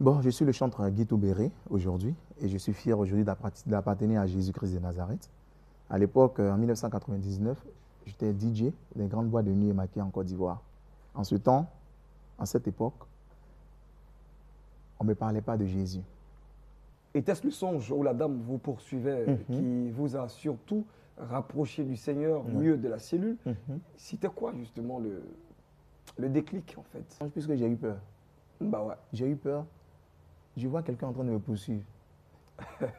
Bon, je suis le chanteur Guy Toubéré aujourd'hui et je suis fier aujourd'hui d'appartenir à Jésus-Christ de Nazareth. À l'époque, en 1999, j'étais DJ des grandes boîtes de nuit et maquillées en Côte d'Ivoire. En ce temps, en cette époque, on ne me parlait pas de Jésus. Était-ce le songe où la dame vous poursuivait qui vous a surtout rapproché du Seigneur, mieux de la cellule? C'était quoi justement le déclic en fait? Puisque j'ai eu peur. Bah ouais. J'ai eu peur. Je vois quelqu'un en train de me poursuivre.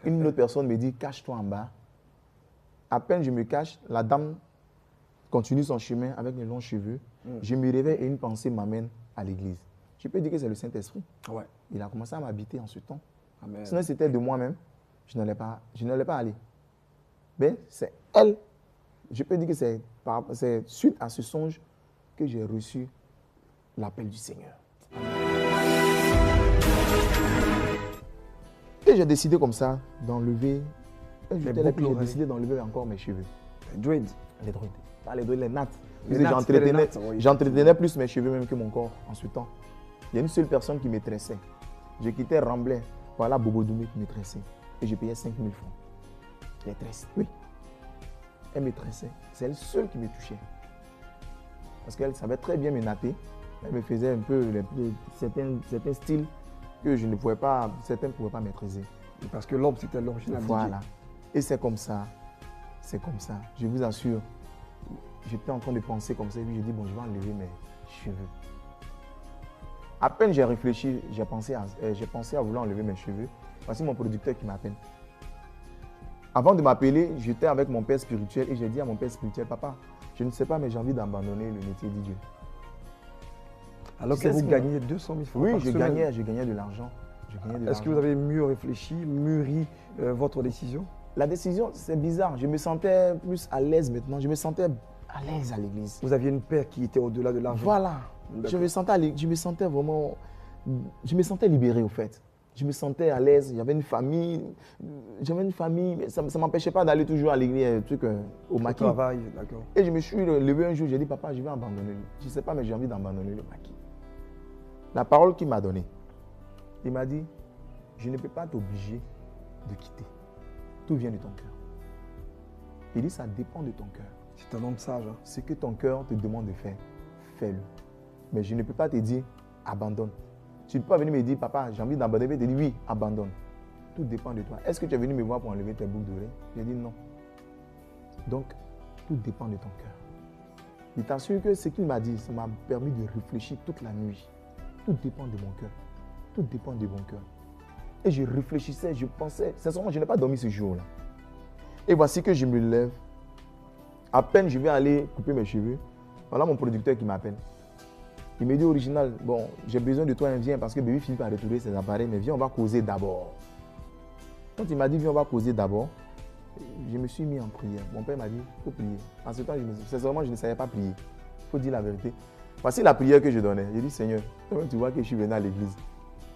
Une autre personne me dit, cache-toi en bas. À peine je me cache, la dame continue son chemin avec les longs cheveux. Je me réveille et une pensée m'amène à l'église. Je peux dire que c'est le Saint-Esprit. Ouais. Il a commencé à m'habiter en ce temps. Amen. Sinon, c'était de moi-même. Je n'allais pas aller. Mais c'est elle. Je peux dire que c'est suite à ce songe que j'ai reçu l'appel du Seigneur. Et j'ai décidé comme ça d'enlever. J'ai décidé d'enlever encore mes cheveux. Les dreads. Les dreads. Pas les dreads, les nattes. Oui. J'entretenais plus mes cheveux même que mon corps en ce temps. Il y a une seule personne qui me tressait. Je quittais Ramblay. Voilà Bobo Doumé qui me tressait. Et je payais 5 000 francs. Les tresses. Oui. Elle me tressait. C'est elle seule qui me touchait. Parce qu'elle savait très bien me natter. Elle me faisait un peu certains styles que je ne pouvais pas, certains ne pouvaient pas maîtriser. Parce que l'homme, c'était l'original. Voilà. Et c'est comme ça. C'est comme ça. Je vous assure. J'étais en train de penser comme ça. Et puis je dis, bon, je vais enlever mes cheveux. À peine j'ai réfléchi, j'ai pensé à vouloir enlever mes cheveux. Voici mon producteur qui m'appelle. Avant de m'appeler, j'étais avec mon père spirituel et j'ai dit à mon père spirituel, papa, je ne sais pas, mais j'ai envie d'abandonner le métier DJ. Alors que vous gagnez 200 000 francs. Oui, je gagnais de l'argent. Est-ce que vous avez mieux réfléchi, mûri votre décision? La décision, c'est bizarre. Je me sentais plus à l'aise maintenant. Je me sentais à l'aise à l'église. Vous aviez une paix qui était au-delà de l'argent. Voilà. Je me sentais vraiment... Je me sentais libéré, au fait. Je me sentais à l'aise. J'avais une famille. Mais ça ne m'empêchait pas d'aller toujours à l'église, au maquis. Au travail, d'accord. Et je me suis levé un jour, j'ai dit, papa, je vais abandonner. Je ne sais pas, mais j'ai envie d'abandonner le maquis. La parole qu'il m'a donnée, il m'a dit, je ne peux pas t'obliger de quitter. Tout vient de ton cœur. Il dit, ça dépend de ton cœur. C'est un homme sage. Hein? Ce que ton cœur te demande de faire, fais-le. Mais je ne peux pas te dire, abandonne. Tu ne peux pas venir me dire, papa, j'ai envie d'abandonner. Tu dis, oui, abandonne. Tout dépend de toi. Est-ce que tu es venu me voir pour enlever tes boucles d'oreilles? J'ai dit non. Donc, tout dépend de ton cœur. Je t'assure que ce qu'il m'a dit, ça m'a permis de réfléchir toute la nuit. Tout dépend de mon cœur. Tout dépend de mon cœur. Et je réfléchissais, je pensais. Sincèrement, je n'ai pas dormi ce jour-là. Et voici que je me lève. À peine je vais aller couper mes cheveux. Voilà mon producteur qui m'appelle. Il me dit, Original, bon, j'ai besoin de toi, viens, parce que Baby Philippe a retrouvé ses appareils, mais viens, on va causer d'abord. Quand il m'a dit, viens, on va causer d'abord, je me suis mis en prière. Mon père m'a dit, il faut prier. En ce temps, sincèrement, je ne savais pas prier. Il faut dire la vérité. Voici la prière que je donnais. J'ai dit, Seigneur, tu vois que je suis venu à l'église.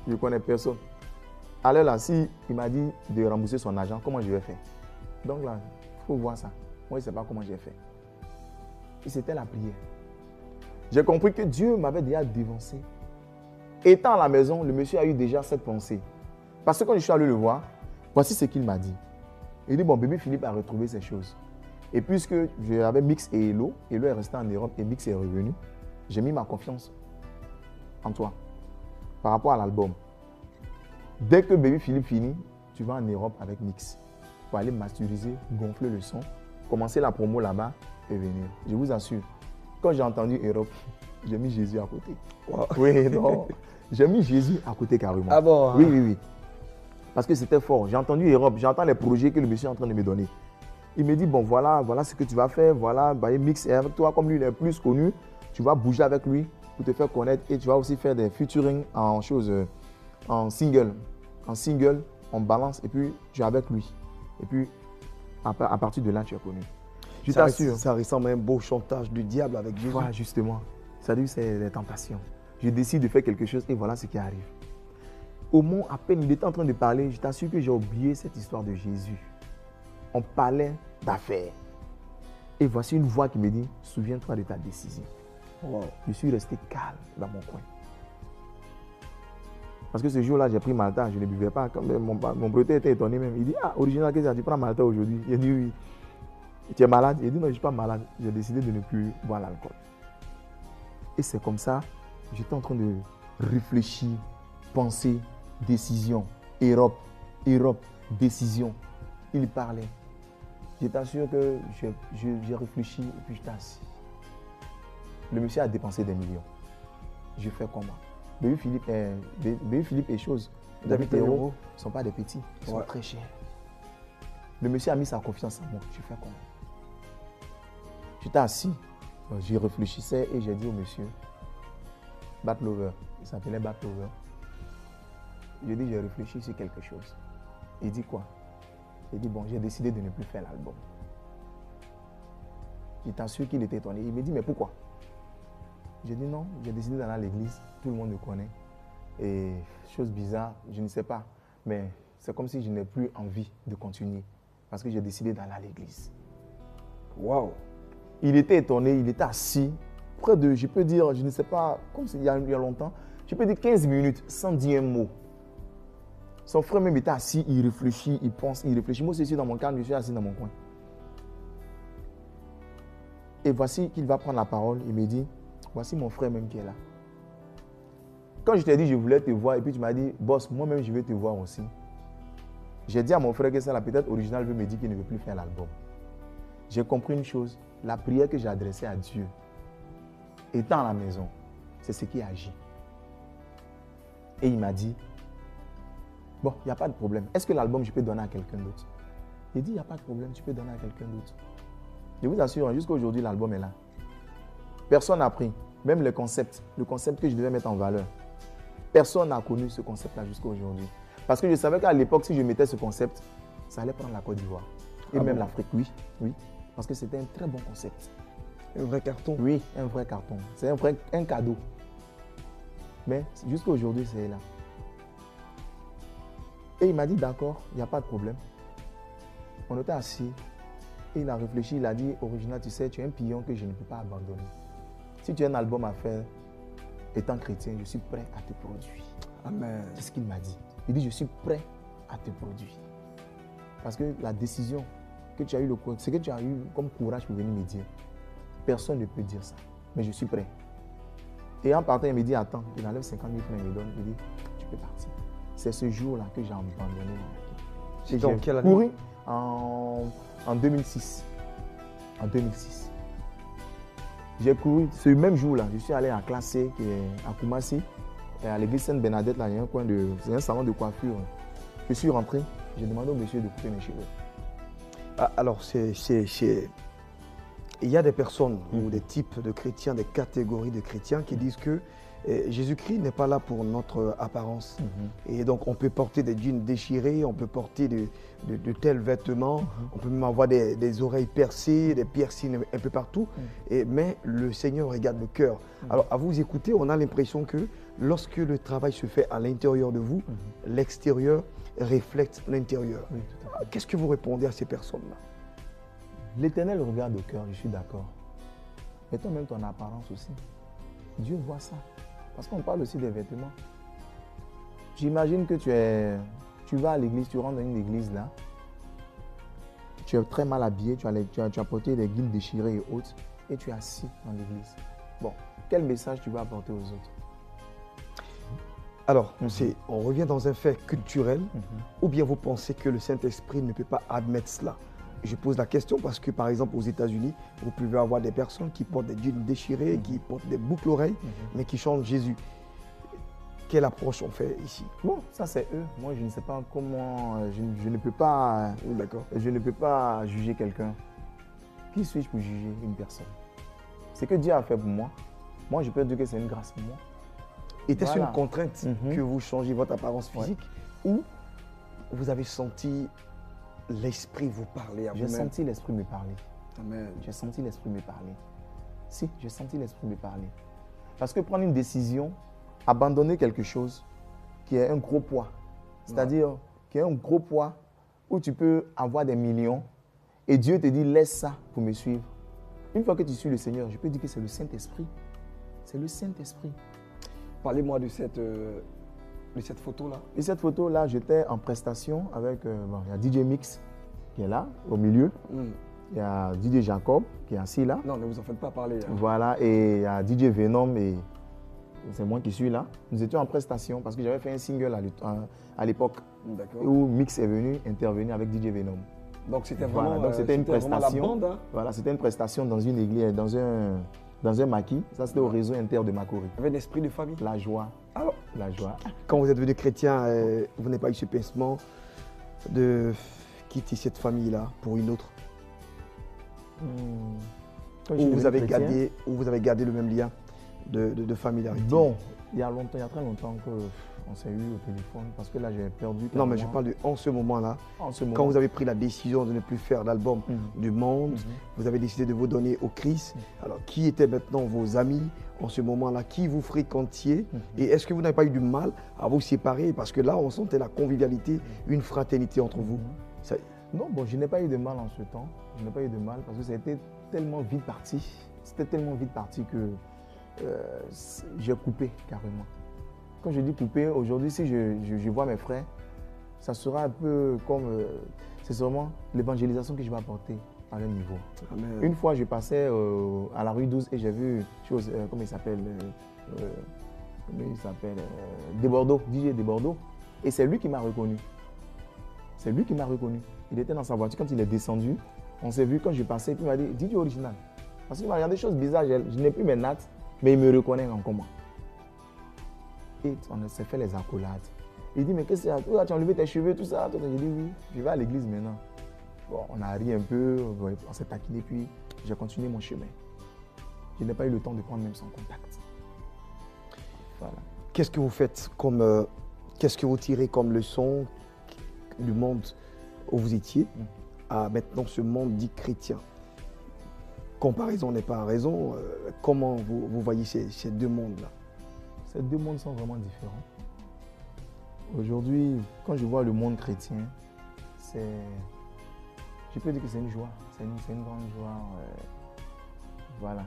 Je ne connais personne. Alors là, si il m'a dit de rembourser son argent, comment je vais faire? Donc là, il faut voir ça. Moi, je ne sais pas comment j'ai fait. Et c'était la prière. J'ai compris que Dieu m'avait déjà dévancé. Étant à la maison, le monsieur a eu déjà cette pensée. Parce que quand je suis allé le voir, voici ce qu'il m'a dit. Il dit, bon, Bébé Philippe a retrouvé ces choses. Et puisque j'avais Mix et Hello est resté en Europe et Mix est revenu, j'ai mis ma confiance en toi par rapport à l'album. Dès que Bébé Philippe finit, tu vas en Europe avec Mix pour aller masteriser, gonfler le son, commencer la promo là-bas et venir. Je vous assure, quand j'ai entendu Europe, j'ai mis Jésus à côté. Wow. Oui, non. J'ai mis Jésus à côté carrément. Ah bon? Hein? Oui. Parce que c'était fort. J'ai entendu Europe, j'entends les projets que le monsieur est en train de me donner. Il me dit, bon, voilà ce que tu vas faire. Voilà, Mix est avec toi. Comme lui, il est plus connu, tu vas bouger avec lui pour te faire connaître. Et tu vas aussi faire des featuring en single. En single, on balance et puis tu es avec lui. Et puis, à partir de là, tu es connu. Je t'assure. Ça ressemble à un beau chantage du diable avec Jésus. Voilà, justement. Ça dit, c'est les tentations. Je décide de faire quelque chose et voilà ce qui arrive. Au moment, à peine il était en train de parler, je t'assure que j'ai oublié cette histoire de Jésus. On parlait d'affaires. Et voici une voix qui me dit, souviens-toi de ta décision. Wow. Je suis resté calme dans mon coin. Parce que ce jour-là, j'ai pris Malta, je ne buvais pas. Quand même, mon producteur était étonné même. Il dit, ah, original, qu'est-ce que tu prends Malta aujourd'hui? J'ai dit oui. Tu es malade? Il dit non, je ne suis pas malade. J'ai décidé de ne plus boire l'alcool. Et c'est comme ça, j'étais en train de réfléchir, penser, décision, Europe, décision. Il parlait. Je t'assure que j'ai réfléchi et puis j'étais assis. Le monsieur a dépensé des millions. Je fais comment? Bébé Philippe et choses. David Hérault ne sont pas des petits, ils sont très chers. Le monsieur a mis sa confiance en moi. Je fais comment? J'étais assis, j'y réfléchissais et j'ai dit au monsieur, Bat Lover, il s'appelait Bat Lover. J'ai dit, j'ai réfléchi sur quelque chose. Il dit quoi? Il dit, bon, j'ai décidé de ne plus faire l'album. Je t'assure qu'il était étonné. Il me dit, mais pourquoi? J'ai dit non, j'ai décidé d'aller à l'église, tout le monde me connaît. Et chose bizarre, je ne sais pas, mais c'est comme si je n'ai plus envie de continuer parce que j'ai décidé d'aller à l'église. Waouh! Il était étonné, il était assis, près de, je peux dire, je ne sais pas, comme il y a longtemps, je peux dire 15 minutes sans dire un mot. Son frère même était assis, il réfléchit, il pense, il réfléchit. Moi aussi, je suis dans mon calme, je suis assis dans mon coin. Et voici qu'il va prendre la parole, il me dit, voici mon frère même qui est là. Quand je t'ai dit je voulais te voir et puis tu m'as dit, boss, moi-même je vais te voir aussi. J'ai dit à mon frère que ça, la peut-être original veut me dire qu'il ne veut plus faire l'album. J'ai compris une chose, la prière que j'ai adressée à Dieu, étant à la maison, c'est ce qui agit. Et il m'a dit, bon, il n'y a pas de problème. Est-ce que l'album, je peux donner à quelqu'un d'autre? Il dit, il n'y a pas de problème, tu peux donner à quelqu'un d'autre. Je vous assure, jusqu'à aujourd'hui, l'album est là. Personne n'a pris, même le concept que je devais mettre en valeur. Personne n'a connu ce concept-là jusqu'à aujourd'hui. Parce que je savais qu'à l'époque, si je mettais ce concept, ça allait prendre la Côte d'Ivoire. Et même l'Afrique, oui. Parce que c'était un très bon concept. Un vrai carton? Oui, un vrai carton. C'est un cadeau. Mais jusqu'à aujourd'hui, c'est là. Et il m'a dit, d'accord, il n'y a pas de problème. On était assis. Et il a réfléchi, il a dit, original, tu sais, tu es un pion que je ne peux pas abandonner. Si tu as un album à faire, étant chrétien, je suis prêt à te produire. Amen. C'est ce qu'il m'a dit. Il dit, je suis prêt à te produire. Parce que la décision que tu as eu, ce que tu as eu comme courage pour venir me dire, personne ne peut dire ça. Mais je suis prêt. Et en partant, il me dit, attends, il enlève 50 000 francs, il me donne, il dit, tu peux partir. C'est ce jour-là que j'ai abandonné. C'est dans quelle année? Couru en 2006. En 2006. J'ai couru ce même jour-là. Je suis allé à classe C, qui est à Koumassi, et à l'église Sainte-Bernadette, là, il y a un coin de. C'est un salon de coiffure. Je suis rentré, j'ai demandé au monsieur de couper mes cheveux. Ah, alors, il y a des personnes ou des types de chrétiens, des catégories de chrétiens qui disent que Jésus-Christ n'est pas là pour notre apparence. Et donc, on peut porter des jeans déchirés, on peut porter de tels vêtements, on peut même avoir des oreilles percées, des piercings un peu partout. Mais le Seigneur regarde le cœur. Alors, à vous écouter, on a l'impression que lorsque le travail se fait à l'intérieur de vous, l'extérieur reflète l'intérieur. Oui, tout à fait. Qu'est-ce que vous répondez à ces personnes-là? L'Éternel regarde au cœur, je suis d'accord. Mais toi-même, ton apparence aussi. Dieu voit ça. Parce qu'on parle aussi des vêtements. J'imagine que tu vas à l'église, tu rentres dans une église là. Tu es très mal habillé, tu as porté des guides déchirés et autres. Et tu es assis dans l'église. Bon, quel message tu vas apporter aux autres? Alors, on revient dans un fait culturel, ou bien vous pensez que le Saint-Esprit ne peut pas admettre cela? Je pose la question parce que, par exemple, aux États-Unis, vous pouvez avoir des personnes qui portent des jeans déchirés, qui portent des boucles oreilles, mais qui chantent Jésus. Quelle approche on fait ici? Bon, ça c'est eux. Moi, je ne sais pas comment. Je ne peux pas. D'accord. Je ne peux pas juger quelqu'un. Qui suis-je pour juger une personne? C'est que Dieu a fait pour moi. Moi, je peux dire que c'est une grâce pour moi. Était-ce Voilà. une contrainte que vous changez votre apparence physique ou vous avez senti l'Esprit vous parler à J'ai vous-même? senti l'Esprit me parler. Amen. J'ai senti l'Esprit me parler. Si, j'ai senti l'Esprit me parler. Parce que prendre une décision, abandonner quelque chose qui est un gros poids, c'est-à-dire qui est un gros poids où tu peux avoir des millions et Dieu te dit laisse ça pour me suivre. Une fois que tu suis le Seigneur, je peux dire que c'est le Saint-Esprit. C'est le Saint-Esprit. Parlez-moi de cette de cette photo-là? Et cette photo-là, j'étais en prestation avec, il y a DJ Mix qui est là, au milieu. Il y a DJ Jacob qui est assis là. Non, ne vous en faites pas parler. Hein. Voilà, et il y a DJ Venom et c'est moi qui suis là. Nous étions en prestation parce que j'avais fait un single à l'époque où Mix est venu intervenir avec DJ Venom. Donc c'était vraiment, donc c'était une prestation. La bande, hein? Voilà, c'était une prestation dans une église, dans un maquis. Ça, c'était au réseau inter de Makori. Avec l'esprit de famille. La joie. Alors, la joie. Quand vous êtes devenu chrétien, vous n'avez pas eu ce pincement de quitter cette famille-là pour une autre? Ou vous avez gardé le même lien de familiarité? Bon, il y a très longtemps qu'on s'est eu au téléphone parce que là j'ai perdu. Non, mais je parle de en ce moment-là. Quand vous avez pris la décision de ne plus faire l'album du monde, vous avez décidé de vous donner au Christ. Alors, qui étaient maintenant vos amis en ce moment-là? Qui vous fréquentiez? Et est-ce que vous n'avez pas eu du mal à vous séparer? Parce que là, on sentait la convivialité, une fraternité entre vous. Non, bon, je n'ai pas eu de mal en ce temps. Je n'ai pas eu de mal parce que ça a été tellement vite parti. C'était tellement vite parti que j'ai coupé carrément. Quand je dis couper, aujourd'hui, si je vois mes frères, ça sera un peu comme... c'est vraiment l'évangélisation que je vais apporter à leur niveau. Amen. Une fois, je passais à la rue 12 et j'ai vu chose, comment il s'appelle Desbordeaux, DJ Desbordeaux. Et c'est lui qui m'a reconnu. C'est lui qui m'a reconnu. Il était dans sa voiture. Quand il est descendu, on s'est vu quand je passais. Puis il m'a dit, DJ original. Parce qu'il m'a regardé des choses bizarres. Je n'ai plus mes nattes, mais il me reconnaît encore moi. Et on s'est fait les accolades. Il dit, mais qu'est-ce que c'est? Tu as enlevé tes cheveux, tout ça. J'ai dit, oui, je vais à l'église maintenant. Bon, on a ri un peu, on s'est taquiné, puis j'ai continué mon chemin. Je n'ai pas eu le temps de prendre même son contact. Voilà. Qu'est-ce que vous faites comme... qu'est-ce que vous tirez comme leçon du monde où vous étiez à maintenant ce monde dit chrétien? Comparaison n'est pas raison. Comment vous voyez ces deux mondes-là? Ces deux mondes sont vraiment différents. Aujourd'hui, quand je vois le monde chrétien, je peux dire que c'est une joie. C'est une grande joie. Voilà.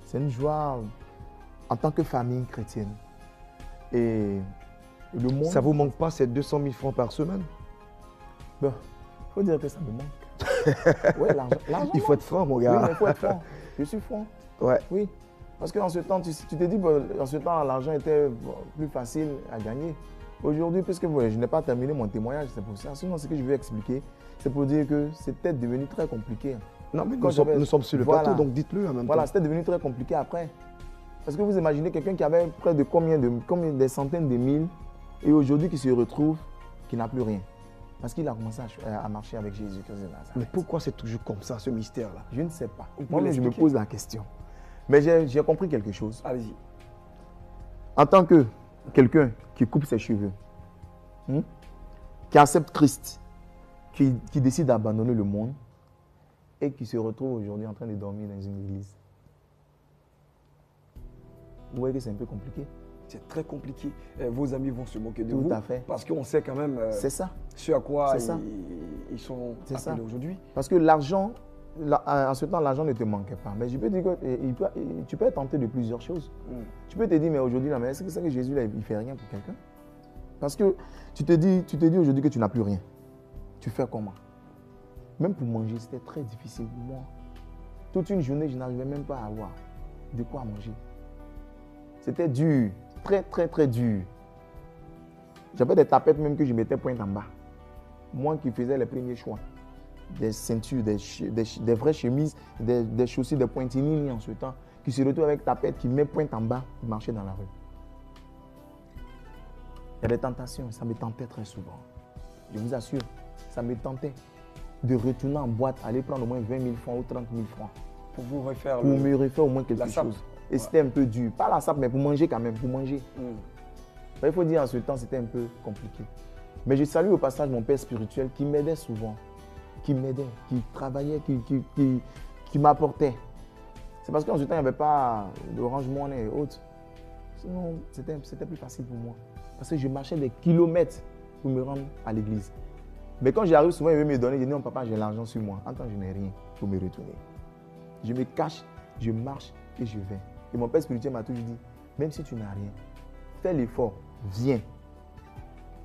C'est une joie en tant que famille chrétienne. Et le monde... Ça ne vous manque pas ces 200 000 francs par semaine? Bon, il faut dire que ça me manque. Ouais, l'argent. Il faut être franc, mon gars. Oui, mais il faut être franc. Je suis franc. Ouais. Oui. Parce qu'en ce temps, tu te dis qu'en ce temps, l'argent était plus facile à gagner. Aujourd'hui, puisque je n'ai pas terminé mon témoignage, c'est pour ça. Sinon, ce que je veux expliquer, c'est pour dire que c'était devenu très compliqué. Non, mais nous sommes sur le plateau, donc dites-le en même temps. Voilà, c'était devenu très compliqué après. Parce que vous imaginez quelqu'un qui avait près de combien des centaines de mille et aujourd'hui qui se retrouve, qui n'a plus rien. Parce qu'il a commencé à marcher avec Jésus. Mais pourquoi c'est toujours comme ça, ce mystère-là? Je ne sais pas. Moi, je me pose la question. Mais j'ai compris quelque chose. Allez-y. En tant que quelqu'un qui coupe ses cheveux, qui accepte Christ, qui décide d'abandonner le monde et qui se retrouve aujourd'hui en train de dormir dans une église. Vous voyez que c'est un peu compliqué? C'est très compliqué. Vos amis vont se moquer de vous. Tout à fait. Parce qu'on sait quand même c'est ça. Ce à quoi ils sont appelés aujourd'hui. Parce que l'argent, en ce temps, l'argent ne te manquait pas. Mais je peux dire que tu peux être tenté de plusieurs choses. Tu peux te dire, mais aujourd'hui, est-ce que c'est que Jésus, là, il ne fait rien pour quelqu'un? Parce que tu te dis aujourd'hui que tu n'as plus rien. Tu fais comment? Même pour manger, c'était très difficile pour moi. Toute une journée, je n'arrivais même pas à avoir de quoi manger. C'était dur, très, très, très dur. J'avais des tapettes même que je mettais pointe en bas. Moi qui faisais les premiers choix. Des ceintures, des vraies chemises, des chaussures, des pointinini en ce temps, qui se retrouvent avec tapette, qui met pointe en bas, qui marchait dans la rue. Il y a des tentations, ça me tentait très souvent. Je vous assure, ça me tentait de retourner en boîte, aller prendre au moins 20 000 francs ou 30 000 francs. Pour vous refaire pour me refaire au moins quelque chose. Et c'était un peu dur. Pas la sape, mais pour manger quand même, pour manger. Il faut dire en ce temps, c'était un peu compliqué. Mais je salue au passage mon père spirituel qui m'aidait souvent. Qui m'aidait, qui travaillait, qui m'apportait. C'est parce qu'en ce temps, il n'y avait pas d'Orange Money et autres. Sinon, c'était plus facile pour moi. Parce que je marchais des kilomètres pour me rendre à l'église. Mais quand j'arrive, souvent, il veut me donner. Je dis non, papa, j'ai l'argent sur moi. En tant que je n'ai rien pour me retourner. Je me cache, je marche et je vais. Et mon père spirituel m'a toujours dit, même si tu n'as rien, fais l'effort viens.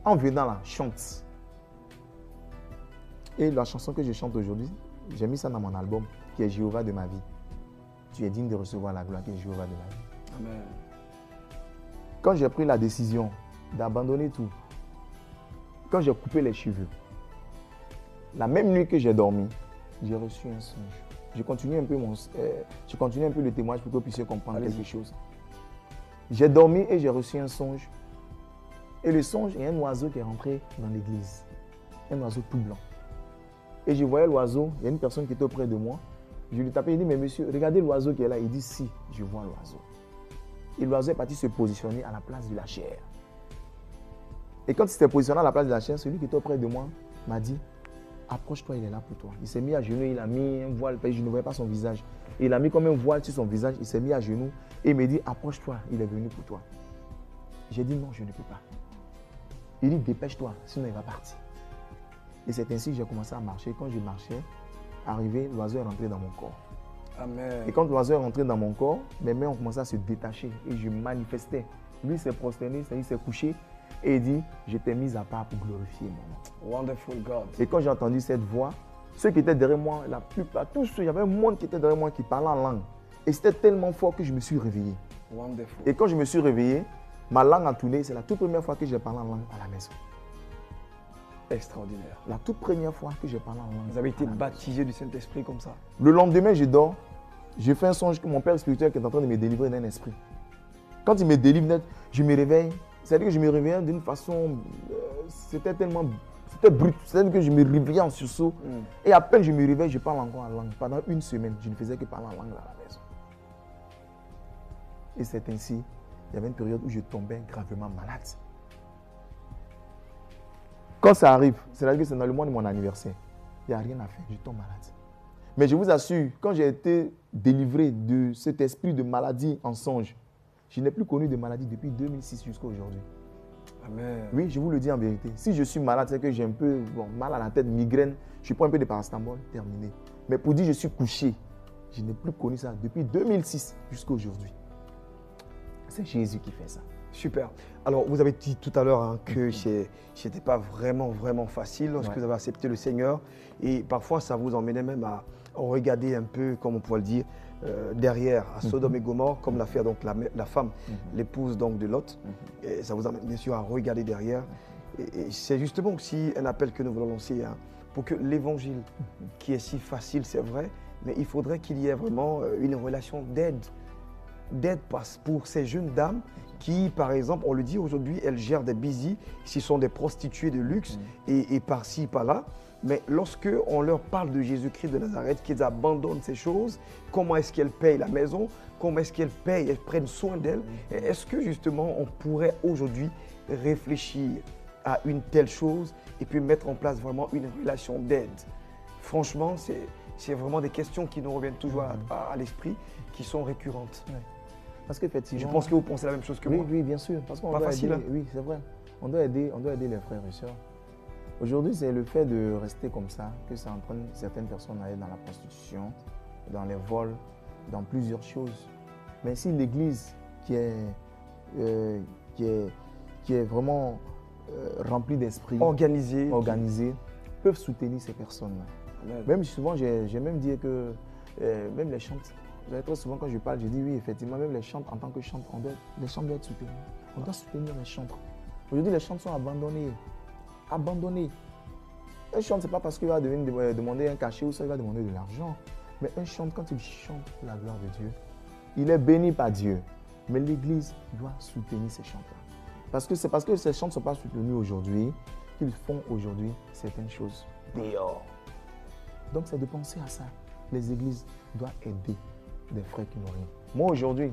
En venant là, chante. Et la chanson que je chante aujourd'hui, j'ai mis ça dans mon album, qui est Jéhovah de ma vie. Tu es digne de recevoir la gloire qui est Jéhovah de ma vie. Amen. Quand j'ai pris la décision d'abandonner tout, quand j'ai coupé les cheveux, la même nuit que j'ai dormi, j'ai reçu un songe. Je continue un peu, le témoignage pour que vous puissiez comprendre quelque chose. J'ai dormi et j'ai reçu un songe. Et le songe est un oiseau qui est rentré dans l'église. Un oiseau tout blanc. Et je voyais l'oiseau, il y a une personne qui était auprès de moi. Je lui tapais, il dit, mais monsieur, regardez l'oiseau qui est là. Il dit, si, je vois l'oiseau. Et l'oiseau est parti se positionner à la place de la chair. Et quand il s'était positionné à la place de la chair, celui qui était auprès de moi m'a dit, approche-toi, il est là pour toi. Il s'est mis à genoux, il a mis un voile, je ne voyais pas son visage. Il a mis comme un voile sur son visage, il s'est mis à genoux et il me dit, approche-toi, il est venu pour toi. J'ai dit, non, je ne peux pas. Il dit, dépêche-toi, sinon il va partir. Et c'est ainsi que j'ai commencé à marcher. Quand je marchais, arrivé, l'oiseau est rentré dans mon corps. Amen. Et quand l'oiseau est rentré dans mon corps, mes mains ont commencé à se détacher et je manifestais. Lui s'est prosterné, il s'est couché et il dit, je t'ai mis à part pour glorifier mon nom. Wonderful God. Et quand j'ai entendu cette voix, ceux qui étaient derrière moi, la plupart, tous ceux, il y avait un monde qui était derrière moi qui parlait en langue. Et c'était tellement fort que je me suis réveillé. Wonderful. Et quand je me suis réveillé, ma langue a tourné. C'est la toute première fois que j'ai parlé en langue à la maison. Extraordinaire. La toute première fois que j'ai parlé en langue. Vous avez été baptisé du Saint-Esprit comme ça? Le lendemain, je dors. J'ai fait un songe que mon père spirituel qui est en train de me délivrer d'un esprit. Quand il me délivre net, je me réveille. C'est-à-dire que je me réveillais d'une façon... c'était tellement... C'était brut. C'est-à-dire que je me réveillais en sursaut. Et à peine je me réveille, je parle encore en langue. Pendant une semaine, je ne faisais que parler en langue à la maison. Et c'est ainsi, il y avait une période où je tombais gravement malade. Quand ça arrive, c'est-à-dire que c'est dans le mois de mon anniversaire, il n'y a rien à faire, je tombe malade. Mais je vous assure, quand j'ai été délivré de cet esprit de maladie en songe, je n'ai plus connu de maladie depuis 2006 jusqu'à aujourd'hui. Amen. Oui, je vous le dis en vérité. Si je suis malade, c'est que j'ai un peu mal à la tête, migraine, je prends un peu de paracétamol, terminé. Mais pour dire que je suis couché, je n'ai plus connu ça depuis 2006 jusqu'à aujourd'hui. C'est Jésus qui fait ça. Super. Alors, vous avez dit tout à l'heure que ce n'était pas vraiment facile lorsque vous avez accepté le Seigneur. Et parfois, ça vous emmenait même à regarder un peu, comme on pourrait le dire, derrière, à Sodome et Gomorrhe, comme l'a fait donc la femme, l'épouse donc de Lot. Et ça vous amène bien sûr à regarder derrière. Et c'est justement aussi un appel que nous voulons lancer pour que l'évangile, qui est si facile, c'est vrai, mais il faudrait qu'il y ait vraiment une relation d'aide pour ces jeunes dames qui, par exemple, on le dit aujourd'hui, elles gèrent des busy, ce sont des prostituées de luxe et par-ci, par-là. Mais lorsque on leur parle de Jésus-Christ de Nazareth, qu'ils abandonnent ces choses, comment est-ce qu'elles payent la maison, comment est-ce qu'elles payent, elles prennent soin d'elles. Est-ce que justement on pourrait aujourd'hui réfléchir à une telle chose et puis mettre en place vraiment une relation d'aide? Franchement, c'est vraiment des questions qui nous reviennent toujours à l'esprit, qui sont récurrentes. Ouais. Parce qu'effectivement, je pense que vous pensez la même chose que moi. Oui, bien sûr. Parce qu'on pas doit facile. Aider, oui, c'est vrai. On doit aider les frères et sœurs. Aujourd'hui, c'est le fait de rester comme ça que ça entraîne certaines personnes à aller dans la prostitution, dans les vols, dans plusieurs choses. Mais si l'Église qui est vraiment remplie d'esprit, organisée, peuvent soutenir ces personnes-là. Même souvent, j'ai même dit que même les chantes, très souvent quand je parle, je dis oui, effectivement, même les chantes en tant que chantres, les chantres doivent être soutenus. On doit soutenir les chantres. Aujourd'hui, les chantres sont abandonnés. Abandonnés. Un chante, ce n'est pas parce qu'il va demander un cachet ou ça, il va demander de l'argent. Mais un chante, quand il chante pour la gloire de Dieu, il est béni par Dieu. Mais l'Église doit soutenir ces chants-là. C'est parce que ces chants ne sont pas soutenus aujourd'hui qu'ils font aujourd'hui certaines choses dehors. Donc c'est de penser à ça. Les églises doivent aider des frères qui n'ont rien. Moi aujourd'hui,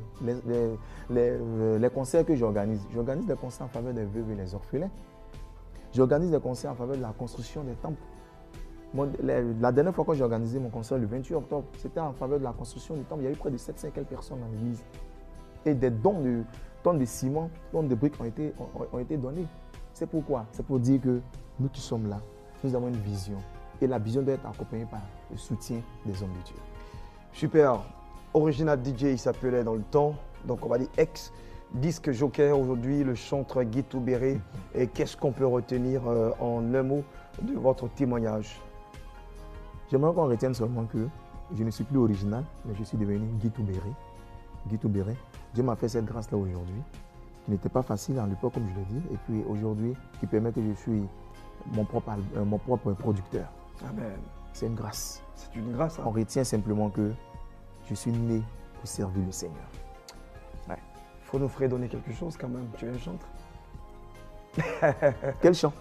les concerts que j'organise des concerts en faveur des veuves et des orphelins. J'organise des concerts en faveur de la construction des temples. La dernière fois que j'ai organisé mon concert le 28 octobre, c'était en faveur de la construction du temple. Il y a eu près de 700 et quelques personnes dans l'église. Et des dons de tonnes de ciment, tonnes de briques ont été donnés. C'est pourquoi? C'est pour dire que nous qui sommes là, nous avons une vision. Et la vision doit être accompagnée par le soutien des hommes de Dieu. Super. Original DJ, il s'appelait dans le temps, donc on va dire ex. disque joker aujourd'hui, le chanteur Guy Toubéré. Et qu'est-ce qu'on peut retenir en un mot de votre témoignage? J'aimerais qu'on retienne seulement que je ne suis plus original, mais je suis devenu Guy Toubéré. Guy Toubéré. Dieu m'a fait cette grâce-là aujourd'hui, qui n'était pas facile à l'époque, comme je l'ai dit, et puis aujourd'hui, qui permet que je suis mon propre producteur. Amen. C'est une grâce. C'est une grâce. Hein? On retient simplement que je suis né pour servir le Seigneur. Ouais. Faut nous fredonner quelque chose quand même. Tu es un chanteur. Quel chant?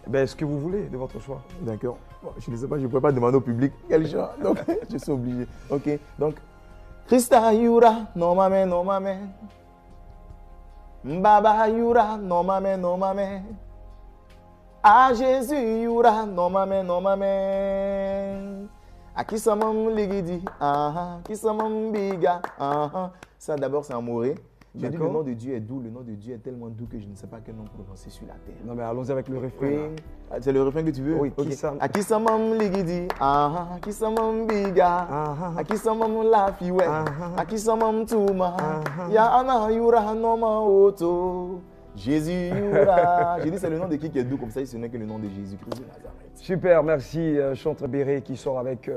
Ben, ce que vous voulez, de votre choix. D'accord. Bon, je ne sais pas, je ne pourrais pas demander au public quel chant. Donc, je suis obligé. Ok. Donc, Christa Yura, non maman, non maman. Baba Yura, non maman, non maman. Ah Jésus Yura, non maman, non maman. À qui ça m'a ligidi, qui ça m'a biga, Ça d'abord c'est amoureux. J'ai dit le nom de Dieu est doux, le nom de Dieu est tellement doux que je ne sais pas quel nom prononcer sur la terre. Non mais allons-y avec le refrain. Oui. C'est le refrain que tu veux? Oui, okay. À qui ça m'a ligidi, qui ça m'a biga, à qui ça m'a la fiwe, à qui ça m'a touma, ya ana yura no ma oto. Jésus Yura. J'ai dit c'est le nom de qui est doux, comme ça ce n'est que le nom de Jésus-Christ de Nazareth. Super, merci chanteur Béré qui sort avec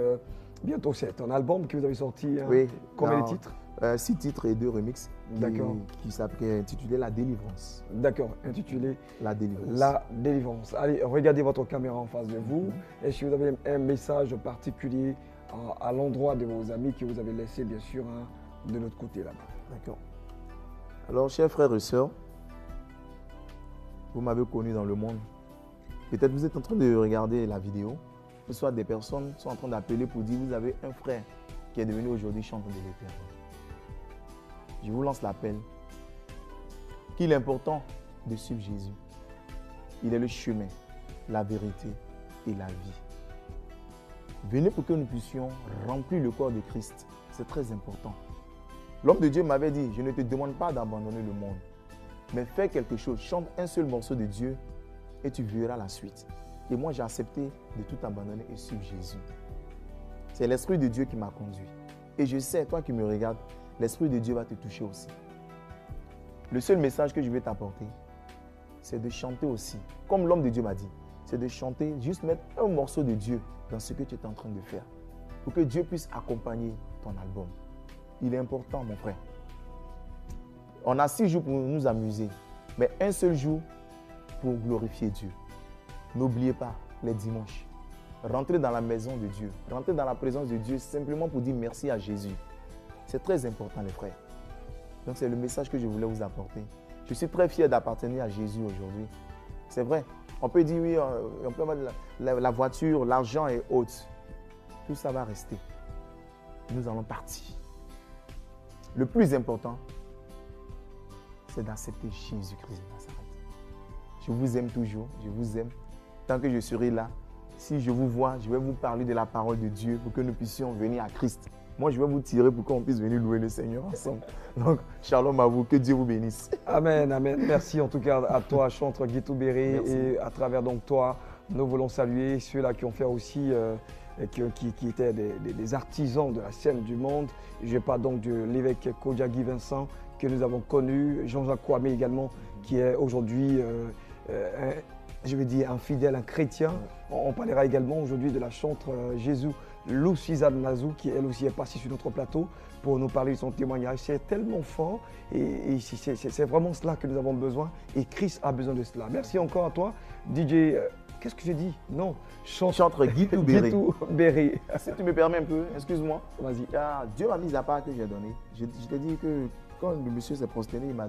bientôt c'est un album que vous avez sorti. Oui. Combien de titres? 6 titres et 2 remixes. D'accord. Qui s'appelait intitulé La Délivrance. D'accord, intitulé La Délivrance. La Délivrance. Allez, regardez votre caméra en face de vous. Et si vous avez un message particulier à l'endroit de vos amis que vous avez laissé bien sûr de l'autre côté là-bas. D'accord. Alors, chers frères et sœurs, vous m'avez connu dans le monde. Peut-être vous êtes en train de regarder la vidéo. Soit des personnes sont en train d'appeler pour dire vous avez un frère qui est devenu aujourd'hui chanteur de l'Éternel. Je vous lance l'appel qu'il est important de suivre Jésus. Il est le chemin, la vérité et la vie. Venez pour que nous puissions remplir le corps de Christ. C'est très important. L'homme de Dieu m'avait dit, je ne te demande pas d'abandonner le monde, mais fais quelque chose, chante un seul morceau de Dieu et tu verras la suite. Et moi, j'ai accepté de tout abandonner et suivre Jésus. C'est l'Esprit de Dieu qui m'a conduit. Et je sais, toi qui me regardes, l'Esprit de Dieu va te toucher aussi. Le seul message que je vais t'apporter, c'est de chanter aussi. Comme l'homme de Dieu m'a dit, c'est de chanter, juste mettre un morceau de Dieu dans ce que tu es en train de faire. Pour que Dieu puisse accompagner ton album. Il est important, mon frère. On a 6 jours pour nous amuser, mais un seul jour pour glorifier Dieu. N'oubliez pas les dimanches. Rentrez dans la maison de Dieu. Rentrez dans la présence de Dieu simplement pour dire merci à Jésus. C'est très important, les frères. Donc, c'est le message que je voulais vous apporter. Je suis très fier d'appartenir à Jésus aujourd'hui. C'est vrai. On peut dire, oui, on peut avoir la voiture, l'argent et autres. Tout ça va rester. Nous allons partir. Le plus important, c'est d'accepter Jésus-Christ de Nazareth. Je vous aime toujours, je vous aime. Tant que je serai là, si je vous vois, je vais vous parler de la parole de Dieu pour que nous puissions venir à Christ. Moi, je vais vous tirer pour qu'on puisse venir louer le Seigneur ensemble. Donc, shalom à vous, que Dieu vous bénisse. Amen, amen. Merci en tout cas à toi, chanteur Guy Toubéré. Et à travers donc toi, nous voulons saluer ceux-là qui ont fait aussi, qui étaient des artisans de la scène du monde. Je parle donc de l'évêque Kodjagi Vincent, que nous avons connu, Jean-Jacques Kwame également, qui est aujourd'hui, je vais dire, un fidèle, un chrétien. On parlera également aujourd'hui de la chanteuse Jésus Lucizade Nazou, qui elle aussi est passée sur notre plateau pour nous parler de son témoignage. C'est tellement fort et c'est vraiment cela que nous avons besoin et Christ a besoin de cela. Merci encore à toi, DJ. Qu'est-ce que j'ai dit? Non, chanteur Guy Toubéré. Si tu me permets un peu, excuse-moi. Vas-y. Dieu m'a mis à part que j'ai donné. Je te dis que quand le monsieur s'est prosterné, il m'a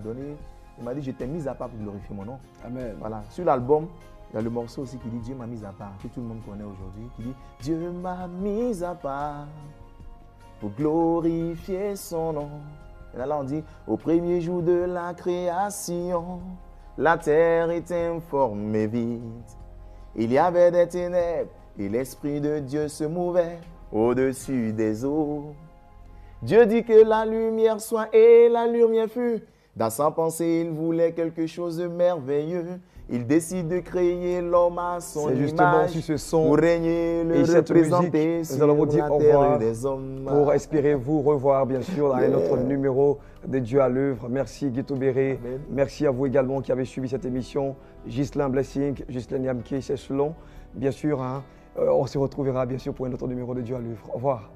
dit je t'ai mis à part pour glorifier mon nom. Amen. Voilà. Sur l'album, il y a le morceau aussi qui dit Dieu m'a mis à part, que tout le monde connaît aujourd'hui, qui dit Dieu m'a mis à part pour glorifier son nom. Et là on dit au premier jour de la création, la terre était informée vide. Il y avait des ténèbres et l'Esprit de Dieu se mouvait au-dessus des eaux. Dieu dit que la lumière soit et la lumière fut. Dans sa pensée, il voulait quelque chose de merveilleux. Il décide de créer l'homme à son C'est justement image sur ce son pour régner, le et cette musique, représenter nous sur allons vous dire la au terre revoir des hommes. pour espérer vous revoir, bien sûr, dans un autre numéro de Dieu à l'œuvre. Merci Guito Béré. Amen. Merci à vous également qui avez suivi cette émission. Ghislain Blessing, Ghislain Yamke, c'est selon. Bien sûr, hein, on se retrouvera bien sûr pour un autre numéro de Dieu à l'œuvre. Au revoir.